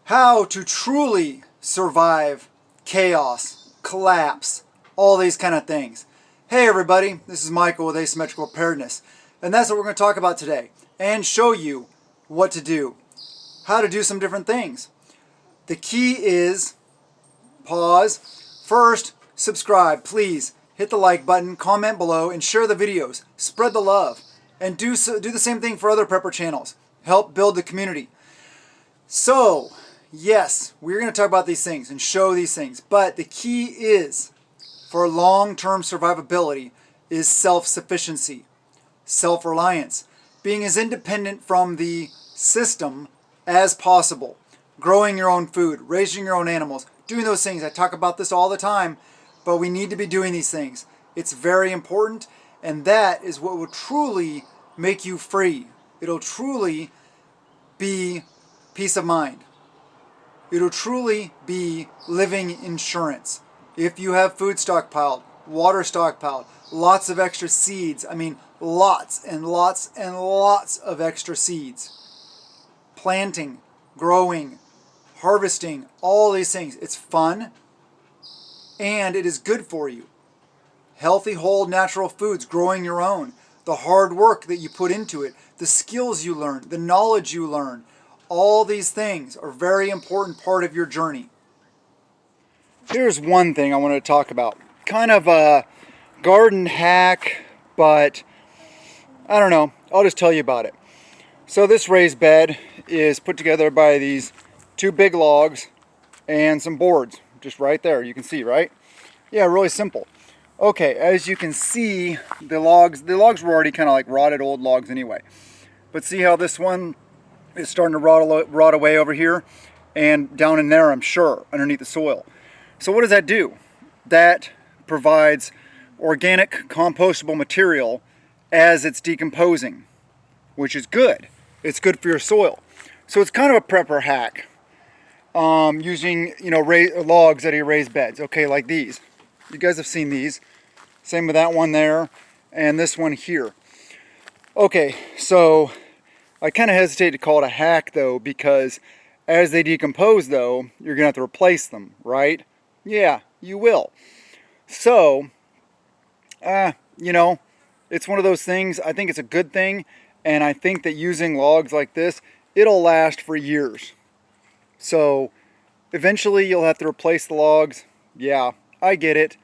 how to truly survive chaos, collapse, all these kind of things. Hey everybody, this is Michael with Asymmetrical Preparedness, and that's what we're going to talk about today and show you what to do, how to do some different things. The key is, pause, first subscribe, please hit the like button, comment below, and share the videos, spread the love, and do the same thing for other prepper channels. Help build the community. So, yes, we're going to talk about these things and show these things, but the key is, for long-term survivability, is self-sufficiency, self-reliance, being as independent from the system as possible, growing your own food, raising your own animals, doing those things. I talk about this all the time, but we need to be doing these things. It's very important, and that is what will truly make you free. It'll truly be peace of mind. It'll truly be living insurance. If you have food stockpiled, water stockpiled, lots of extra seeds, I mean lots and lots and lots of extra seeds. Planting, growing, harvesting, all these things. It's fun and it is good for you. Healthy, whole, natural foods, growing your own, the hard work that you put into it, the skills you learn, the knowledge you learn, all these things are a very important part of your journey. Here's one thing I wanted to talk about. Kind of a garden hack, but I don't know. I'll just tell you about it. So this raised bed is put together by these two big logs and some boards. Just right there. You can see, right? Yeah, really simple. Okay, as you can see, the logs were already kind of like rotted old logs anyway. But see how this one is starting to rot away over here and down in there, I'm sure, underneath the soil. So what does that do? That provides organic compostable material as it's decomposing, which is good. It's good for your soil. So it's kind of a prepper hack, using logs out of your raised beds. Okay, like these. You guys have seen these. Same with that one there and this one here. Okay, so I kind of hesitate to call it a hack though, because as they decompose though, you're gonna have to replace them, right? Yeah, you will. So, it's one of those things. I think it's a good thing, and I think that using logs like this, it'll last for years. So, eventually you'll have to replace the logs. Yeah, I get it,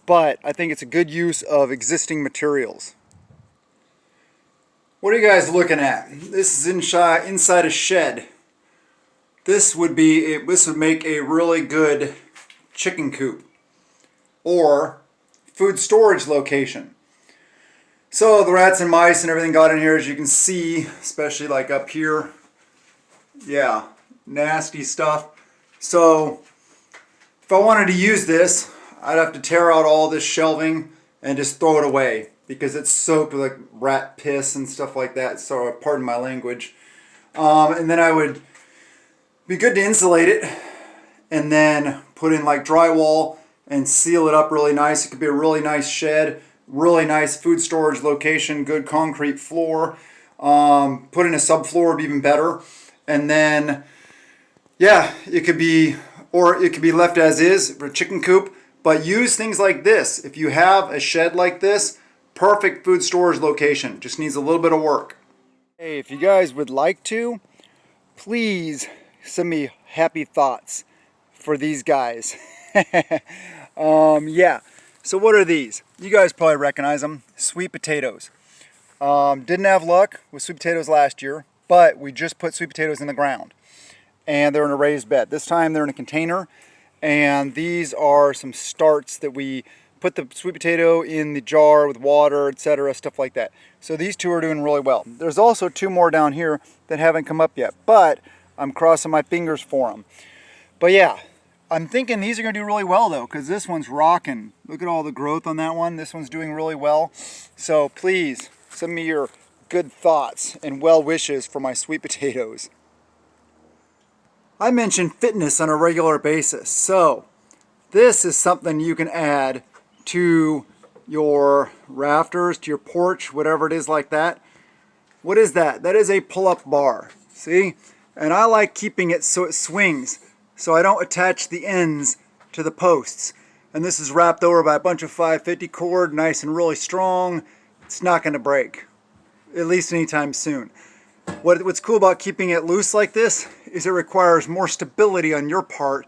but I think it's a good use of existing materials. What are you guys looking at? This is inside a shed. This would make a really good chicken coop or food storage location. So the rats and mice and everything got in here, as you can see, especially like up here. Yeah, nasty stuff. So if I wanted to use this, I'd have to tear out all this shelving and just throw it away, because it's soaked with like rat piss and stuff like that. So pardon my language. And then I would be good to insulate it and then put in like drywall and seal it up really nice. It could be a really nice shed, really nice food storage location, good concrete floor. Put in a subfloor would be even better. And then, yeah, it could be left as is for a chicken coop. But use things like this. If you have a shed like this, perfect food storage location. Just needs a little bit of work. Hey, if you guys would like to, please send me happy thoughts for these guys. Yeah. So what are these? You guys probably recognize them. Sweet potatoes. Didn't have luck with sweet potatoes last year, but we just put sweet potatoes in the ground. And they're in a raised bed. This time they're in a container. And these are some starts that we put the sweet potato in the jar with water, etc., stuff like that. So these two are doing really well. There's also two more down here that haven't come up yet, but I'm crossing my fingers for them. But yeah, I'm thinking these are going to do really well though, because this one's rocking. Look at all the growth on that one. This one's doing really well. So please send me your good thoughts and well wishes for my sweet potatoes. I mention fitness on a regular basis, so this is something you can add to your rafters, to your porch, whatever it is like that. What is that? That is a pull-up bar. See? And I like keeping it so it swings, so I don't attach the ends to the posts. And this is wrapped over by a bunch of 550 cord, nice and really strong. It's not going to break, at least anytime soon. What's cool about keeping it loose like this is it requires more stability on your part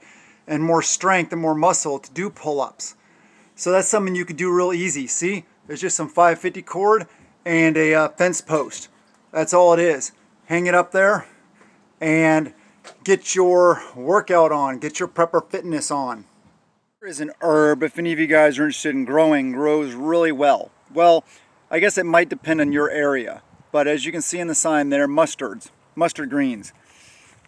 and more strength and more muscle to do pull-ups. So that's something you could do real easy. See, there's just some 550 cord and a fence post. That's all it is. Hang it up there and get your workout on, get your prepper fitness on. Here is an herb, if any of you guys are interested in growing, grows really well. Well, I guess it might depend on your area, but as you can see in the sign there, mustard greens.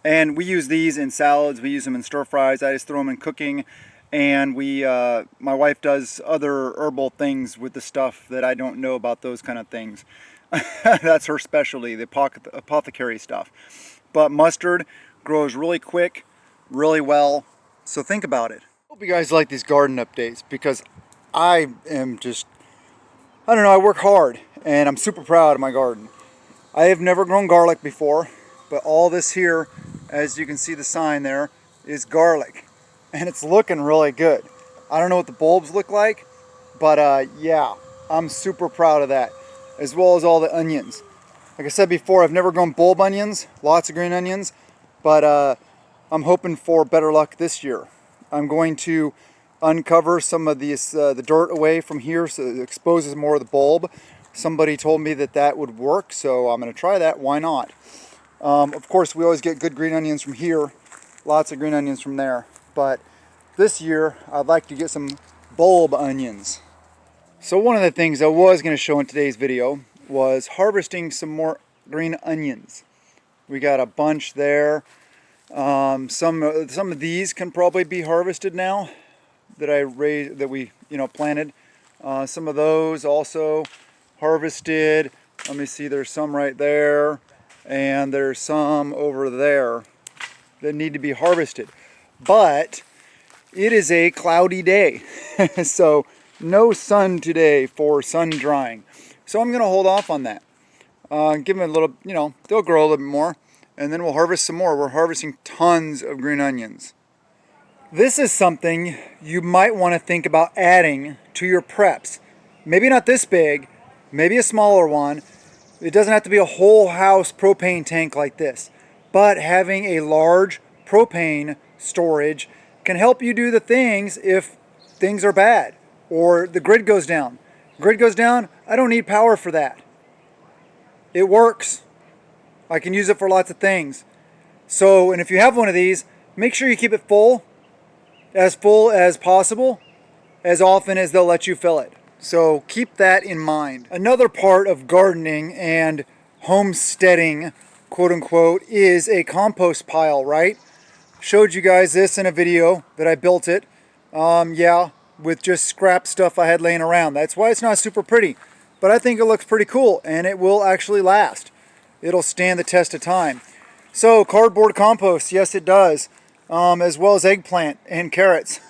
And we use these in salads, we use them in stir fries, I just throw them in cooking, and my wife does other herbal things with the stuff that I don't know about, those kind of things. That's her specialty, the apothecary stuff. But mustard grows really quick, really well, so think about it. Hope you guys like these garden updates, because I don't know, I work hard and I'm super proud of my garden. I have never grown garlic before, but all this here, as you can see the sign there, is garlic, and it's looking really good. I don't know what the bulbs look like, but yeah, I'm super proud of that, as well as all the onions. Like I said before, I've never grown bulb onions, lots of green onions, but I'm hoping for better luck this year. I'm going to uncover some of these, the dirt away from here so it exposes more of the bulb. Somebody told me that that would work, so I'm going to try that. Why not? Of course, we always get good green onions from here, lots of green onions from there. But this year, I'd like to get some bulb onions. So one of the things I was going to show in today's video was harvesting some more green onions. We got a bunch there. Some of these can probably be harvested now that we planted. Some of those also harvested. Let me see, there's some right there, and there's some over there that need to be harvested. But it is a cloudy day, so no sun today for sun drying. So I'm going to hold off on that. Give them a little, they'll grow a little bit more, and then we'll harvest some more. We're harvesting tons of green onions. This is something you might want to think about adding to your preps. Maybe not this big, maybe a smaller one. It doesn't have to be a whole house propane tank like this, but having a large propane storage can help you do the things if things are bad or the grid goes down. Grid goes down, I don't need power for that. It works. I can use it for lots of things. So, and if you have one of these, make sure you keep it full as possible, as often as they'll let you fill it. So keep that in mind. Another part of gardening and homesteading, quote unquote, is a compost pile, right? Showed you guys this in a video that I built it. Yeah, with just scrap stuff I had laying around. That's why it's not super pretty, but I think it looks pretty cool, and it will actually last. It'll stand the test of time. So cardboard compost, yes it does, as well as eggplant and carrots.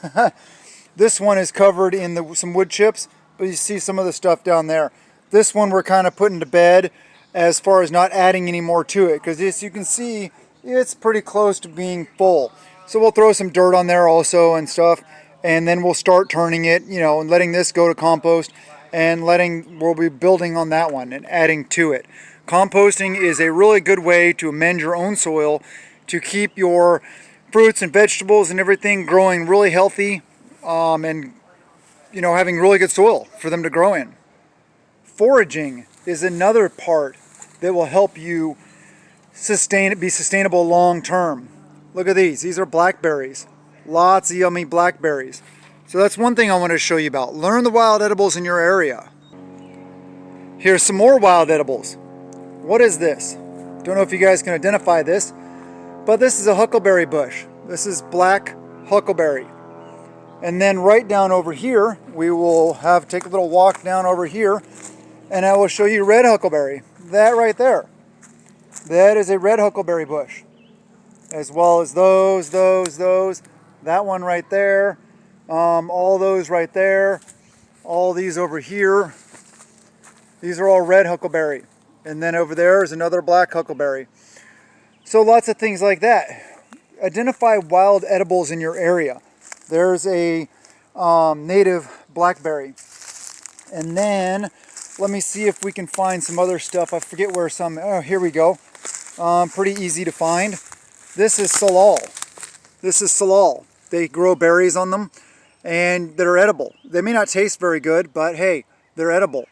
This one is covered in some wood chips, but you see some of the stuff down there. This one we're kind of putting to bed as far as not adding any more to it, because as you can see, it's pretty close to being full. So we'll throw some dirt on there also and stuff, and then we'll start turning it, and letting this go to compost, and we'll be building on that one and adding to it. Composting is a really good way to amend your own soil to keep your fruits and vegetables and everything growing really healthy, and having really good soil for them to grow in. Foraging is another part that will help you be sustainable long term. Look at these. These are blackberries. Lots of yummy blackberries. So that's one thing I want to show you about. Learn the wild edibles in your area. Here's some more wild edibles. What is this? Don't know if you guys can identify this, but this is a huckleberry bush. This is black huckleberry. And then right down over here, we will take a little walk down over here, and I will show you red huckleberry. That right there. That is a red huckleberry bush. As well as those. That one right there. All those right there. All these over here. These are all red huckleberry. And then over there is another black huckleberry. So lots of things like that. Identify wild edibles in your area. There's a native blackberry. And then let me see if we can find some other stuff. I forget where some, oh, here we go. Pretty easy to find. This is salal. This is salal. They grow berries on them and they're edible. They may not taste very good, but hey, they're edible.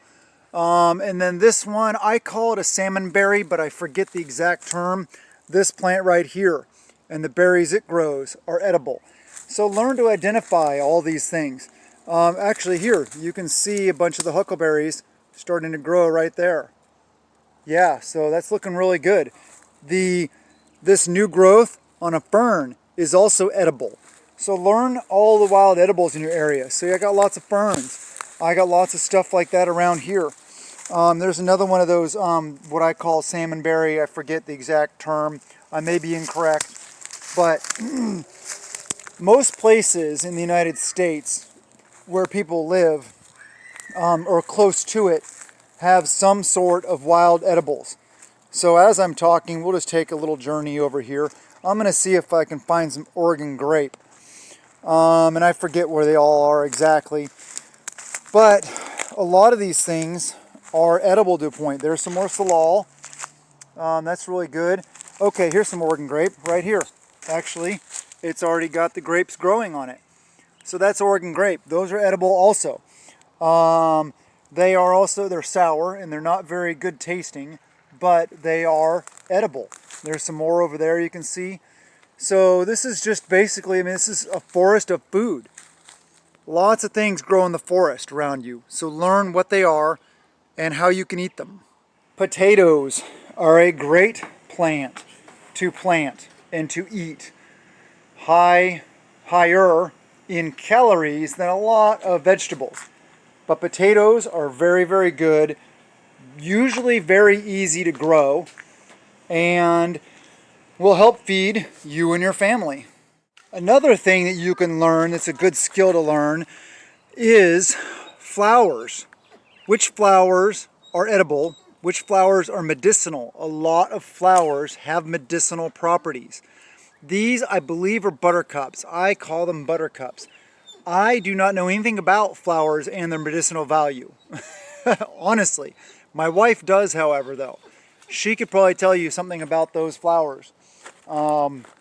And then this one, I call it a salmonberry, but I forget the exact term. This plant right here and the berries it grows are edible. So learn to identify all these things. Actually here, you can see a bunch of the huckleberries starting to grow right there. Yeah, so that's looking really good. This new growth on a fern is also edible. So learn all the wild edibles in your area. So I got lots of ferns. I got lots of stuff like that around here. There's another one of those, what I call salmonberry. I forget the exact term. I may be incorrect. But most places in the United States where people live, or close to it, have some sort of wild edibles. So as I'm talking, we'll just take a little journey over here. I'm going to see if I can find some Oregon grape. And I forget where they all are exactly. But a lot of these things are edible to a point. There's some more salal. That's really good. Okay, here's some Oregon grape right here. Actually, it's already got the grapes growing on it. So that's Oregon grape. Those are edible also. They're sour and they're not very good tasting, but they are edible. There's some more over there you can see. So this is just basically, this is a forest of food. Lots of things grow in the forest around you. So learn what they are and how you can eat them. Potatoes are a great plant to plant and to eat. Higher in calories than a lot of vegetables. But potatoes are very, very good, usually very easy to grow, and will help feed you and your family. Another thing that you can learn, that's a good skill to learn, is flowers. Which flowers are edible, which flowers are medicinal. A lot of flowers have medicinal properties. These, I believe, are buttercups. I call them buttercups. I do not know anything about flowers and their medicinal value. Honestly. My wife does, however, though. She could probably tell you something about those flowers.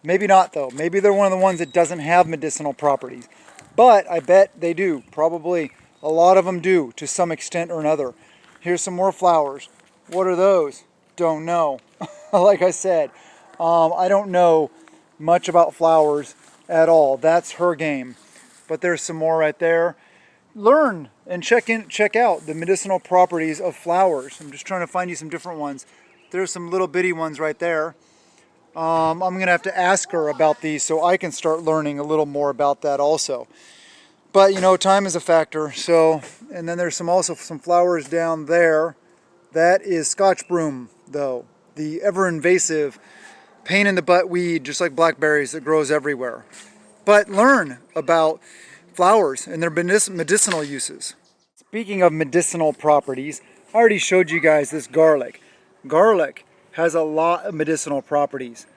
Maybe not, though. Maybe they're one of the ones that doesn't have medicinal properties. But I bet they do. Probably a lot of them do, to some extent or another. Here's some more flowers. What are those? Don't know. Like I said, I don't know much about flowers at all. That's her game. But there's some more right there. Learn and check out the medicinal properties of flowers. I'm just trying to find you some different ones. There's some little bitty ones right there. I'm going to have to ask her about these so I can start learning a little more about that also. But you know, time is a factor. So, and then there's also some flowers down there. That is Scotch broom, though. The ever-invasive pain in the butt weed, just like blackberries, that grows everywhere. But learn about flowers and their medicinal uses. Speaking of medicinal properties, I already showed you guys this garlic. Garlic has a lot of medicinal properties.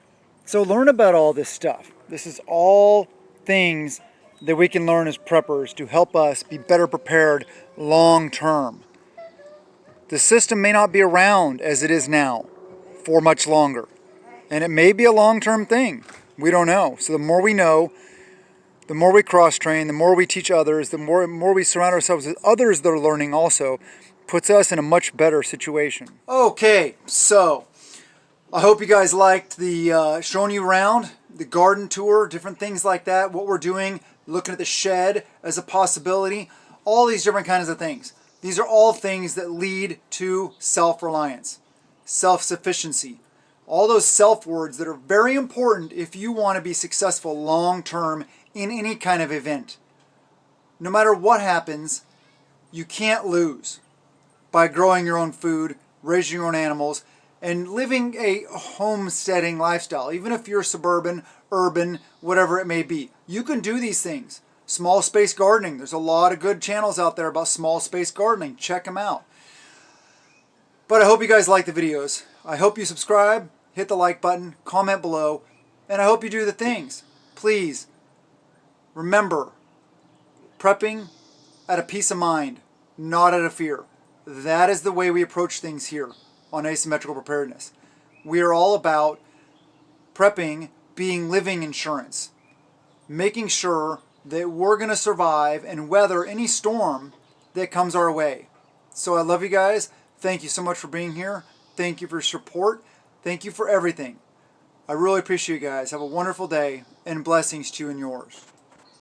So learn about all this stuff. This is all things that we can learn as preppers to help us be better prepared long term. The system may not be around as it is now for much longer. And it may be a long-term thing. We don't know. So the more we know, the more we cross-train, the more we teach others, the more we surround ourselves with others that are learning also, puts us in a much better situation. Okay, so I hope you guys liked the showing you around, the garden tour, different things like that, what we're doing, looking at the shed as a possibility, all these different kinds of things. These are all things that lead to self-reliance, self-sufficiency. All those self words that are very important if you want to be successful long-term in any kind of event. No matter what happens, you can't lose by growing your own food, raising your own animals, and living a homesteading lifestyle. Even if you're suburban, urban, whatever it may be. You can do these things. Small space gardening. There's a lot of good channels out there about small space gardening. Check them out. But I hope you guys like the videos. I hope you subscribe. hit the like button, comment below, and I hope you do the things. Please, remember, prepping out of peace of mind, not out of fear. That is the way we approach things here on Asymmetrical Preparedness. We are all about prepping being living insurance, making sure that we're going to survive and weather any storm that comes our way. So I love you guys. Thank you so much for being here. Thank you for your support. Thank you for everything. I really appreciate you guys. Have a wonderful day and blessings to you and yours.